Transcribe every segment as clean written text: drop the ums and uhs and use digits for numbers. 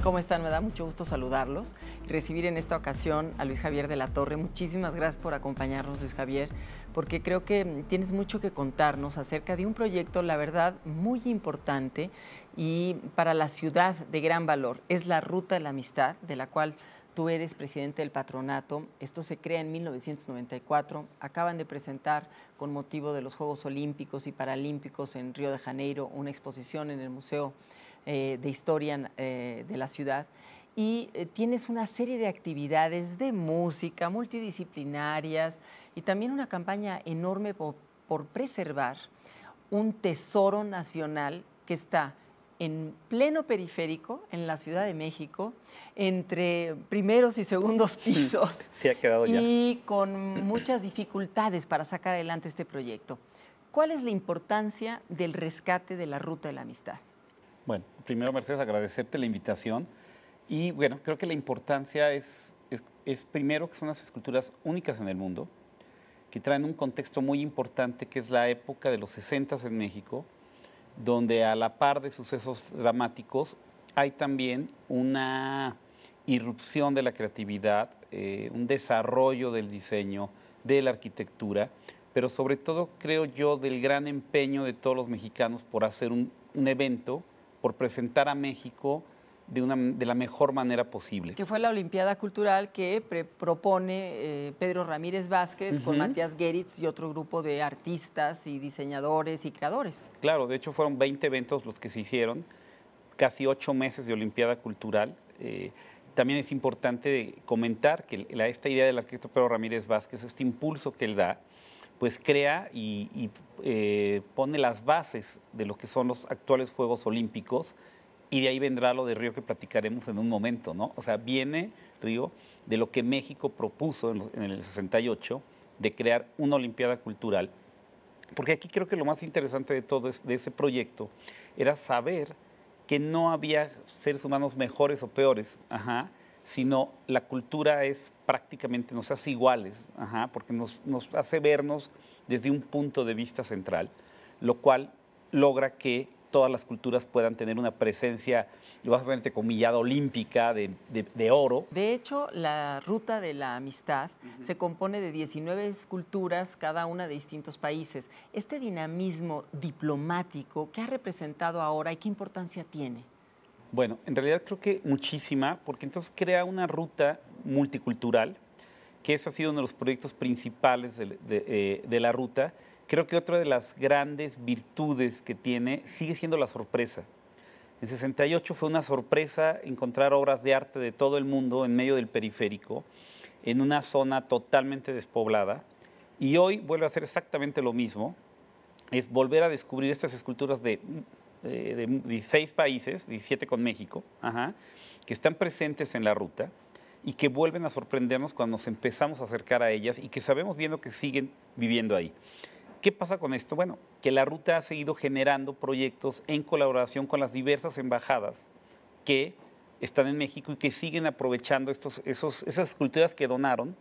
¿Cómo están? Me da mucho gusto saludarlos y recibir en esta ocasión a Luis Javier de la Torre. Muchísimas gracias por acompañarnos, Luis Javier, porque creo que tienes mucho que contarnos acerca de un proyecto, la verdad, muy importante y para la ciudad de gran valor. Es la Ruta de la Amistad, de la cual tú eres presidente del patronato. Esto se crea en 1994. Acaban de presentar, con motivo de los Juegos Olímpicos y Paralímpicos en Río de Janeiro, una exposición en el Museo de Historia de la ciudad, y tienes una serie de actividades de música multidisciplinarias y también una campaña enorme por preservar un tesoro nacional que está en pleno periférico, en la Ciudad de México, entre primeros y segundos pisos, Se ha quedado ya. y con muchas dificultades para sacar adelante este proyecto. ¿Cuál es la importancia del rescate de la Ruta de la Amistad? Bueno, primero, Mercedes, agradecerte la invitación. Y bueno, creo que la importancia es primero que son unas esculturas únicas en el mundo, que traen un contexto muy importante, que es la época de los 60s en México, donde a la par de sucesos dramáticos hay también una irrupción de la creatividad, un desarrollo del diseño, de la arquitectura, pero sobre todo, creo yo, del gran empeño de todos los mexicanos por hacer un evento, por presentar a México de la mejor manera posible. Que fue la Olimpiada Cultural que propone Pedro Ramírez Vázquez con Matías Geritz y otro grupo de artistas y diseñadores y creadores. Claro, de hecho fueron 20 eventos los que se hicieron, casi 8 meses de Olimpiada Cultural. También es importante comentar que esta idea del arquitecto Pedro Ramírez Vázquez, este impulso que él da, pues crea y pone las bases de lo que son los actuales Juegos Olímpicos, y de ahí vendrá lo de Río que platicaremos en un momento, ¿no? O sea, viene Río de lo que México propuso en el 68, de crear una Olimpiada Cultural, porque aquí creo que lo más interesante de todo de ese proyecto era saber que no había seres humanos mejores o peores, sino la cultura es prácticamente, nos hace iguales, porque nos hace vernos desde un punto de vista central, lo cual logra que todas las culturas puedan tener una presencia, básicamente comillada, olímpica, de oro. De hecho, la Ruta de la Amistad se compone de 19 esculturas, cada una de distintos países. Este dinamismo diplomático, ¿qué ha representado ahora y qué importancia tiene? Bueno, en realidad creo que muchísima, porque entonces crea una ruta multicultural, que ese ha sido uno de los proyectos principales de la ruta. Creo que otra de las grandes virtudes que tiene sigue siendo la sorpresa. En 68 fue una sorpresa encontrar obras de arte de todo el mundo en medio del periférico, en una zona totalmente despoblada, y hoy vuelve a hacer exactamente lo mismo, es volver a descubrir estas esculturas de 16 países, 17 con México, que están presentes en la ruta y que vuelven a sorprendernos cuando nos empezamos a acercar a ellas y que sabemos bien lo que siguen viviendo ahí. ¿Qué pasa con esto? Bueno, que la ruta ha seguido generando proyectos en colaboración con las diversas embajadas que están en México y que siguen aprovechando esas esculturas que donaron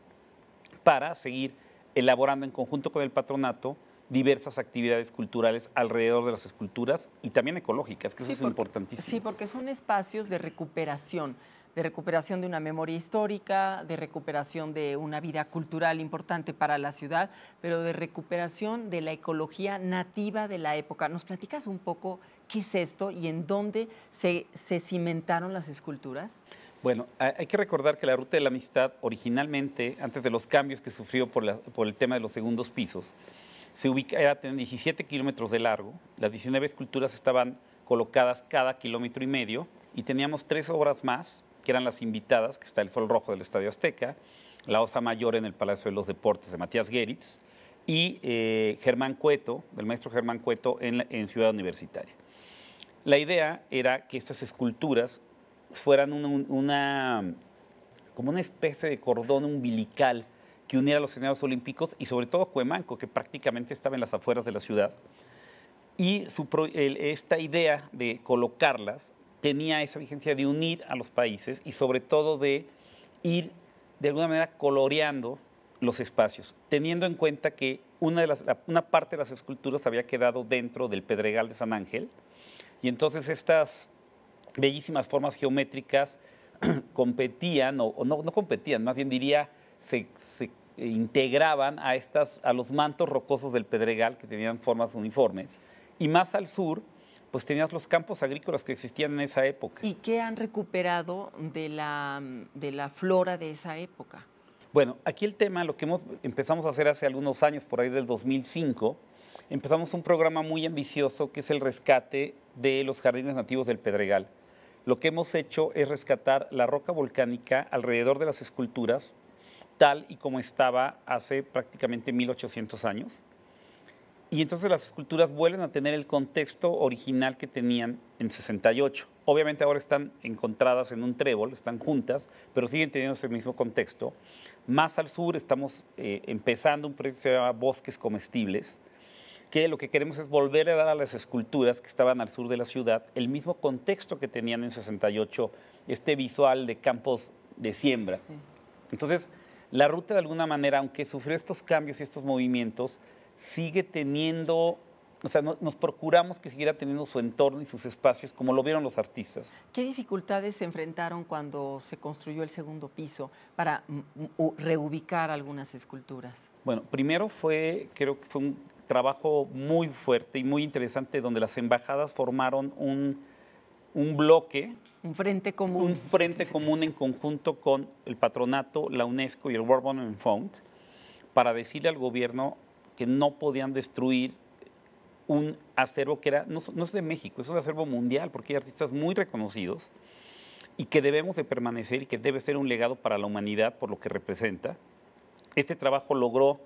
para seguir elaborando en conjunto con el patronato diversas actividades culturales alrededor de las esculturas y también ecológicas, que eso es importantísimo. Sí, porque son espacios de recuperación de una memoria histórica, de recuperación de una vida cultural importante para la ciudad, pero de recuperación de la ecología nativa de la época. ¿Nos platicas un poco qué es esto y en dónde se cimentaron las esculturas? Bueno, hay que recordar que la Ruta de la Amistad originalmente, antes de los cambios que sufrió por el tema de los segundos pisos, era 17 kilómetros de largo, las 19 esculturas estaban colocadas cada kilómetro y medio y teníamos 3 obras más, que eran las invitadas, que está el Sol Rojo del Estadio Azteca, la Osa Mayor en el Palacio de los Deportes de Matías Geritz y Germán Cueto, del maestro Germán Cueto en Ciudad Universitaria. La idea era que estas esculturas fueran como una especie de cordón umbilical que uniera los escenarios olímpicos y sobre todo Cuemanco, que prácticamente estaba en las afueras de la ciudad. Y esta idea de colocarlas tenía esa vigencia de unir a los países y sobre todo de ir de alguna manera coloreando los espacios, teniendo en cuenta que una parte de las esculturas había quedado dentro del Pedregal de San Ángel y entonces estas bellísimas formas geométricas competían, o no competían, más bien diría, se integraban a los mantos rocosos del Pedregal que tenían formas uniformes. Y más al sur, pues tenías los campos agrícolas que existían en esa época. ¿Y qué han recuperado de la flora de esa época? Bueno, aquí el tema, lo que empezamos a hacer hace algunos años, por ahí del 2005, empezamos un programa muy ambicioso que es el rescate de los jardines nativos del Pedregal. Lo que hemos hecho es rescatar la roca volcánica alrededor de las esculturas, tal y como estaba hace prácticamente 1800 años. Y entonces las esculturas vuelven a tener el contexto original que tenían en 68. Obviamente ahora están encontradas en un trébol, están juntas, pero siguen teniendo ese mismo contexto. Más al sur estamos empezando un proyecto que se llama Bosques Comestibles, que lo que queremos es volver a dar a las esculturas que estaban al sur de la ciudad el mismo contexto que tenían en 68, este visual de campos de siembra. Sí. Entonces, la ruta de alguna manera, aunque sufrió estos cambios y estos movimientos, sigue teniendo, o sea, nos procuramos que siguiera teniendo su entorno y sus espacios como lo vieron los artistas. ¿Qué dificultades se enfrentaron cuando se construyó el segundo piso para reubicar algunas esculturas? Bueno, primero creo que fue un trabajo muy fuerte y muy interesante donde las embajadas formaron un bloque. Un frente común. Un frente común en conjunto con el patronato, la UNESCO y el World Monument Fund para decirle al gobierno que no podían destruir un acervo que no es de México, es un acervo mundial porque hay artistas muy reconocidos y que debemos de permanecer y que debe ser un legado para la humanidad por lo que representa. Este trabajo logró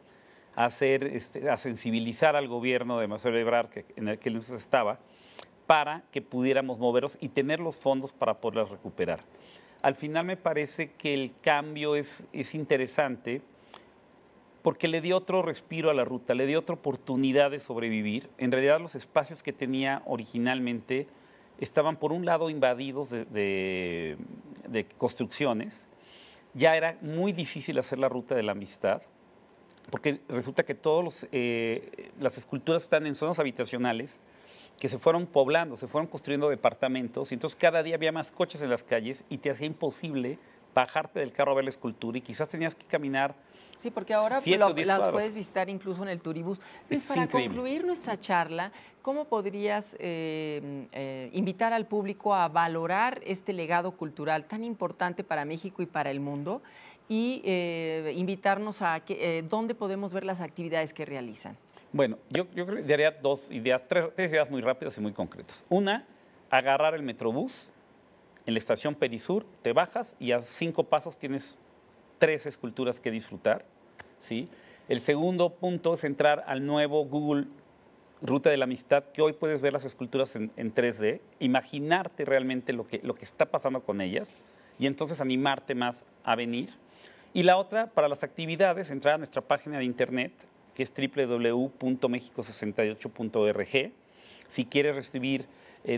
a sensibilizar al gobierno de Marcelo Ebrard, en el que él estaba, para que pudiéramos movernos y tener los fondos para poderlas recuperar. Al final me parece que el cambio es interesante porque le dio otro respiro a la ruta, le dio otra oportunidad de sobrevivir. En realidad los espacios que tenía originalmente estaban por un lado invadidos de construcciones. Ya era muy difícil hacer la ruta de la amistad, porque resulta que todas las esculturas están en zonas habitacionales que se fueron poblando, se fueron construyendo departamentos, y entonces cada día había más coches en las calles y te hacía imposible bajarte del carro a ver la escultura y quizás tenías que caminar. Sí, porque ahora las puedes visitar incluso en el turibús. Luis, para concluir nuestra charla, ¿cómo podrías invitar al público a valorar este legado cultural tan importante para México y para el mundo y invitarnos a dónde podemos ver las actividades que realizan? Bueno, yo creo que daría tres ideas muy rápidas y muy concretas. Una, agarrar el Metrobús en la estación Perisur, te bajas y a 5 pasos tienes 3 esculturas que disfrutar, ¿sí? El segundo punto es entrar al nuevo Google Ruta de la Amistad, que hoy puedes ver las esculturas en 3D, imaginarte realmente lo que está pasando con ellas y entonces animarte más a venir. Y la otra, para las actividades, entrar a nuestra página de internet, que es www.mexico68.org. Si quieres recibir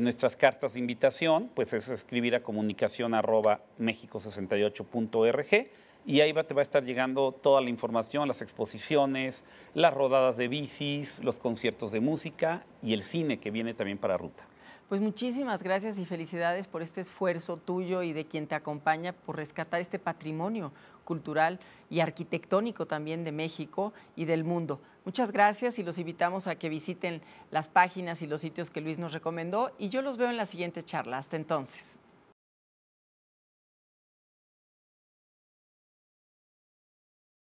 nuestras cartas de invitación, pues es escribir a comunicación@mexico68.org y ahí te va a estar llegando toda la información, las exposiciones, las rodadas de bicis, los conciertos de música y el cine que viene también para Ruta. Pues muchísimas gracias y felicidades por este esfuerzo tuyo y de quien te acompaña por rescatar este patrimonio cultural y arquitectónico también de México y del mundo. Muchas gracias y los invitamos a que visiten las páginas y los sitios que Luis nos recomendó y yo los veo en la siguiente charla. Hasta entonces.